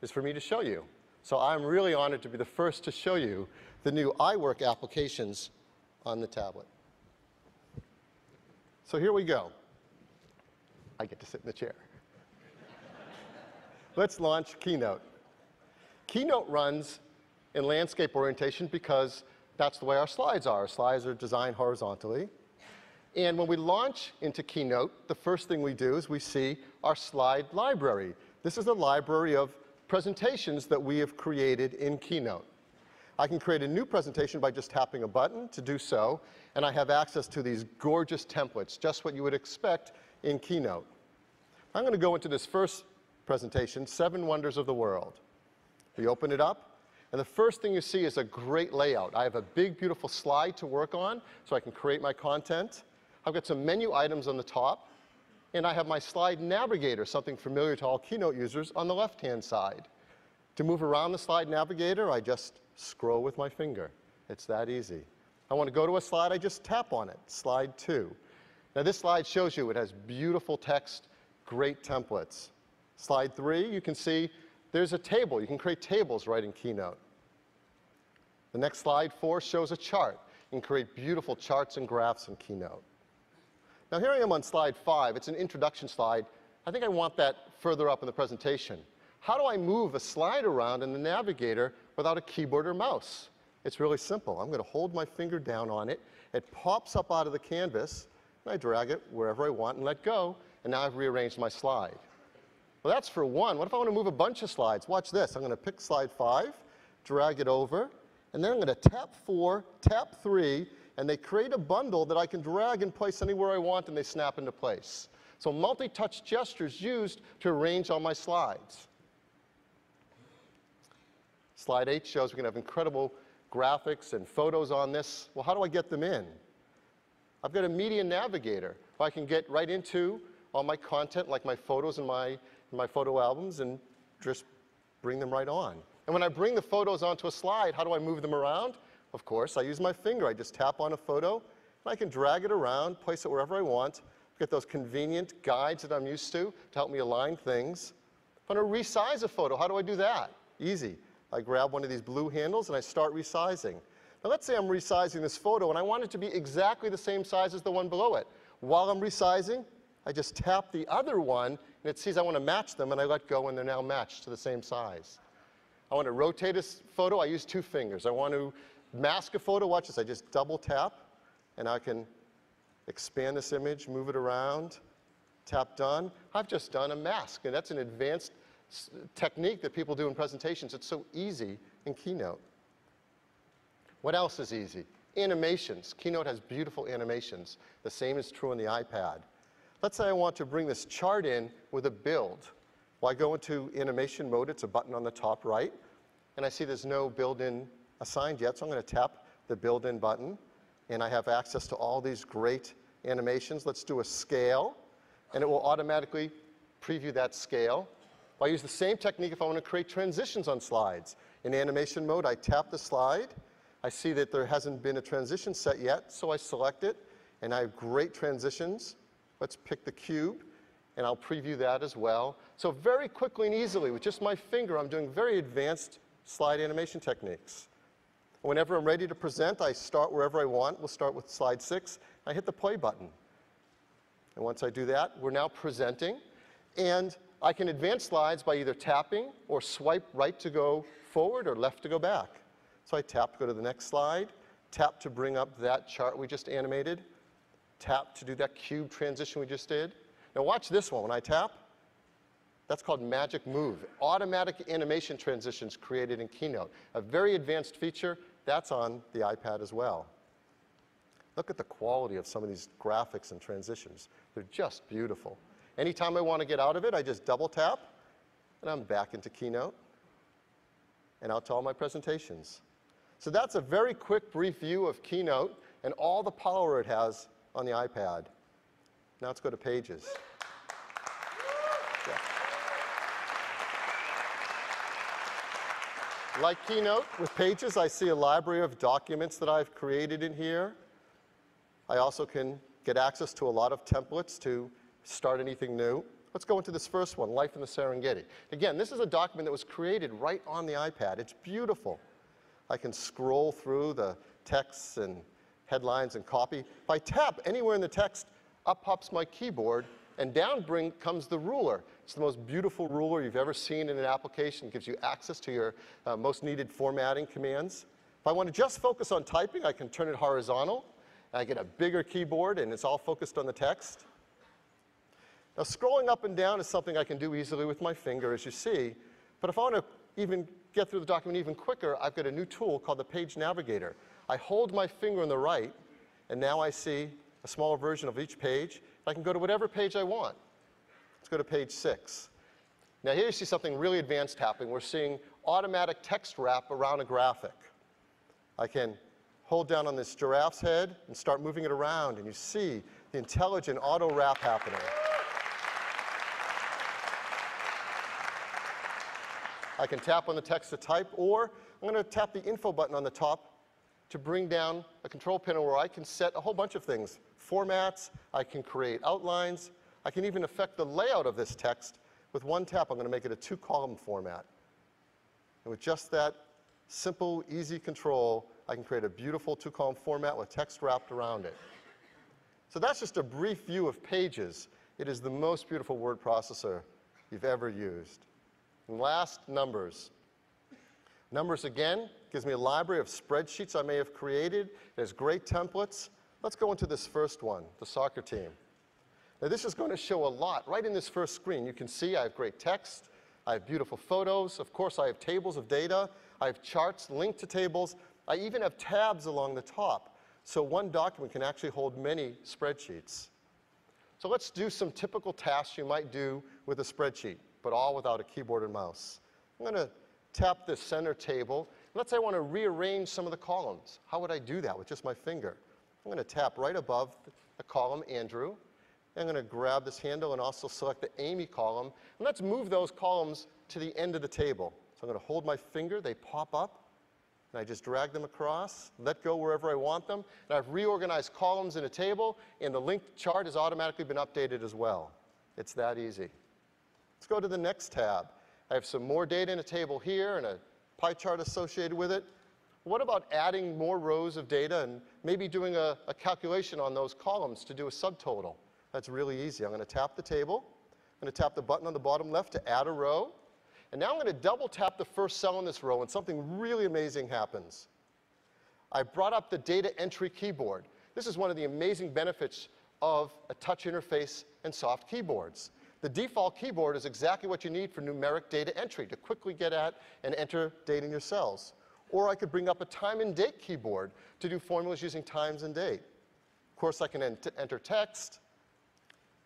is for me to show you. So I'm really honored to be the first to show you the new iWork applications on the tablet. So here we go. I get to sit in the chair. Let's launch Keynote. Keynote runs in landscape orientation because that's the way our slides are. Our slides are designed horizontally. And when we launch into Keynote, the first thing we do is we see our slide library. This is a library of presentations that we have created in Keynote. I can create a new presentation by just tapping a button to do so, and I have access to these gorgeous templates, just what you would expect in Keynote. I'm going to go into this first presentation, 7 Wonders of the World. We open it up, and the first thing you see is a great layout. I have a big, beautiful slide to work on, so I can create my content. I've got some menu items on the top, and I have my slide navigator, something familiar to all Keynote users, on the left-hand side. To move around the slide navigator, I just scroll with my finger. It's that easy. I want to go to a slide, I just tap on it, slide 2. Now this slide shows you it has beautiful text, great templates. Slide 3, you can see there's a table. You can create tables right in Keynote. The next slide, 4, shows a chart. You can create beautiful charts and graphs in Keynote. Now here I am on slide 5. It's an introduction slide. I think I want that further up in the presentation. How do I move a slide around in the navigator without a keyboard or mouse? It's really simple. I'm going to hold my finger down on it. It pops up out of the canvas, and I drag it wherever I want and let go, and now I've rearranged my slide. Well, that's for one. What if I want to move a bunch of slides? Watch this. I'm going to pick slide 5, drag it over, and then I'm going to tap 4, tap 3, and they create a bundle that I can drag and place anywhere I want, and they snap into place. So multi-touch gestures used to arrange all my slides. Slide 8 shows we can have incredible graphics and photos on this. Well, how do I get them in? I've got a media navigator. I can get right into all my content, like my photos and my photo albums, and just bring them right on. And when I bring the photos onto a slide, how do I move them around? Of course, I use my finger. I just tap on a photo, and I can drag it around, place it wherever I want, get those convenient guides that I'm used to help me align things. If I want to resize a photo, how do I do that? Easy. I grab one of these blue handles, and I start resizing. Now, let's say I'm resizing this photo, and I want it to be exactly the same size as the one below it. While I'm resizing, I just tap the other one, and it sees I want to match them, and I let go, and they're now matched to the same size. I want to rotate a photo. I use 2 fingers. I want to mask a photo. Watch this. I just double tap, and I can expand this image, move it around, tap done. I've just done a mask, and that's an advanced technique that people do in presentations. It's so easy in Keynote. What else is easy? Animations. Keynote has beautiful animations. The same is true on the iPad. Let's say I want to bring this chart in with a build. Well, I go into animation mode. It's a button on the top right. And I see there's no build-in assigned yet, so I'm going to tap the build-in button. And I have access to all these great animations. Let's do a scale, and it will automatically preview that scale. I use the same technique if I want to create transitions on slides. In animation mode, I tap the slide. I see that there hasn't been a transition set yet, so I select it, and I have great transitions. Let's pick the cube, and I'll preview that as well. So very quickly and easily, with just my finger, I'm doing very advanced slide animation techniques. Whenever I'm ready to present, I start wherever I want. We'll start with slide 6. I hit the play button. And once I do that, we're now presenting. And I can advance slides by either tapping or swipe right to go forward or left to go back. So I tap to go to the next slide, tap to bring up that chart we just animated, tap to do that cube transition we just did. Now watch this one. When I tap, that's called Magic Move. Automatic animation transitions created in Keynote. A very advanced feature. That's on the iPad as well. Look at the quality of some of these graphics and transitions. They're just beautiful. Anytime I want to get out of it, I just double tap, and I'm back into Keynote, and out to all my presentations. So that's a very quick, brief view of Keynote and all the power it has on the iPad. Now let's go to Pages. Yeah. Like Keynote, with Pages, I see a library of documents that I've created in here. I also can get access to a lot of templates to start anything new. Let's go into this first one, Life in the Serengeti. Again, this is a document that was created right on the iPad. It's beautiful. I can scroll through the texts and headlines and copy. If I tap anywhere in the text, up pops my keyboard, and down comes the ruler. It's the most beautiful ruler you've ever seen in an application. It gives you access to your most needed formatting commands. If I want to just focus on typing, I can turn it horizontal. And I get a bigger keyboard, and it's all focused on the text. Now, scrolling up and down is something I can do easily with my finger, as you see. But if I want to even get through the document even quicker, I've got a new tool called the Page Navigator. I hold my finger on the right, and now I see a smaller version of each page. I can go to whatever page I want. Let's go to page 6. Now, here you see something really advanced happening. We're seeing automatic text wrap around a graphic. I can hold down on this giraffe's head and start moving it around, and you see the intelligent auto wrap happening. I can tap on the text to type, or I'm going to tap the info button on the top to bring down a control panel where I can set a whole bunch of things. Formats, I can create outlines, I can even affect the layout of this text. With one tap, I'm going to make it a 2-column format. And with just that simple, easy control, I can create a beautiful 2-column format with text wrapped around it. So that's just a brief view of Pages. It is the most beautiful word processor you've ever used. And last, Numbers. Numbers, again, gives me a library of spreadsheets I may have created. It has great templates. Let's go into this first one, the soccer team. Now, this is going to show a lot right in this first screen. You can see I have great text. I have beautiful photos. Of course, I have tables of data. I have charts linked to tables. I even have tabs along the top. So one document can actually hold many spreadsheets. So let's do some typical tasks you might do with a spreadsheet, but all without a keyboard and mouse. I'm going to tap the center table. Let's say I want to rearrange some of the columns. How would I do that with just my finger? I'm going to tap right above the column Andrew. I'm going to grab this handle and also select the Amy column. And let's move those columns to the end of the table. So I'm going to hold my finger. They pop up. And I just drag them across, let go wherever I want them. And I've reorganized columns in a table, and the linked chart has automatically been updated as well. It's that easy. Let's go to the next tab. I have some more data in a table here and a pie chart associated with it. What about adding more rows of data and maybe doing a calculation on those columns to do a subtotal? That's really easy. I'm going to tap the table. I'm going to tap the button on the bottom left to add a row. And now I'm going to double tap the first cell in this row, and something really amazing happens. I brought up the data entry keyboard. This is one of the amazing benefits of a touch interface and soft keyboards. The default keyboard is exactly what you need for numeric data entry, to quickly get at and enter data in your cells. Or I could bring up a time and date keyboard to do formulas using times and date. Of course, I can enter text.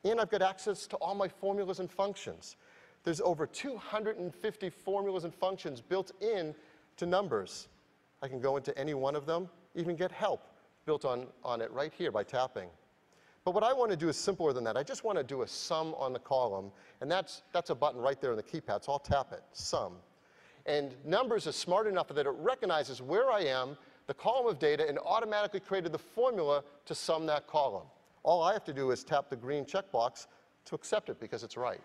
And I've got access to all my formulas and functions. There's over 250 formulas and functions built in to Numbers. I can go into any one of them, even get help built on it right here by tapping. But what I want to do is simpler than that. I just want to do a sum on the column, and that's a button right there on the keypad, so I'll tap it, sum. And Numbers is smart enough that it recognizes where I am, the column of data, and automatically created the formula to sum that column. All I have to do is tap the green checkbox to accept it because it's right.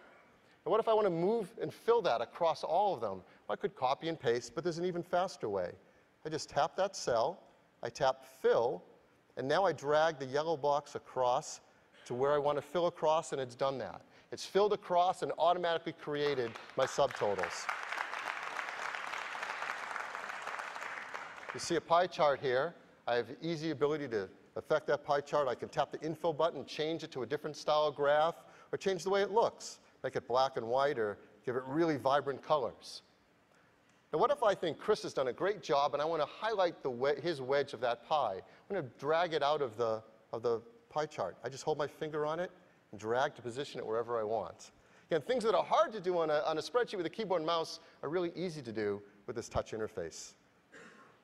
And what if I want to move and fill that across all of them? I could copy and paste, but there's an even faster way. I just tap that cell, I tap Fill, and now I drag the yellow box across to where I want to fill across, and it's done that. It's filled across and automatically created my subtotals. You see a pie chart here. I have easy ability to affect that pie chart. I can tap the info button, change it to a different style graph, or change the way it looks. Make it black and white, or give it really vibrant colors. Now, what if I think Chris has done a great job, and I want to highlight his wedge of that pie? I'm going to drag it out of the pie chart. I just hold my finger on it and drag to position it wherever I want. Again, things that are hard to do on a spreadsheet with a keyboard and mouse are really easy to do with this touch interface.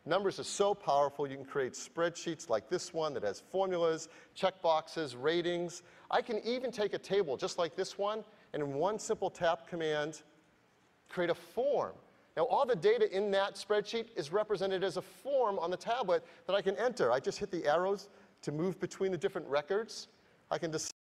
Numbers are so powerful. You can create spreadsheets like this one that has formulas, checkboxes, ratings. I can even take a table just like this one, and in one simple tap command, create a form. Now, all the data in that spreadsheet is represented as a form on the tablet that I can enter. I just hit the arrows to move between the different records. I can decide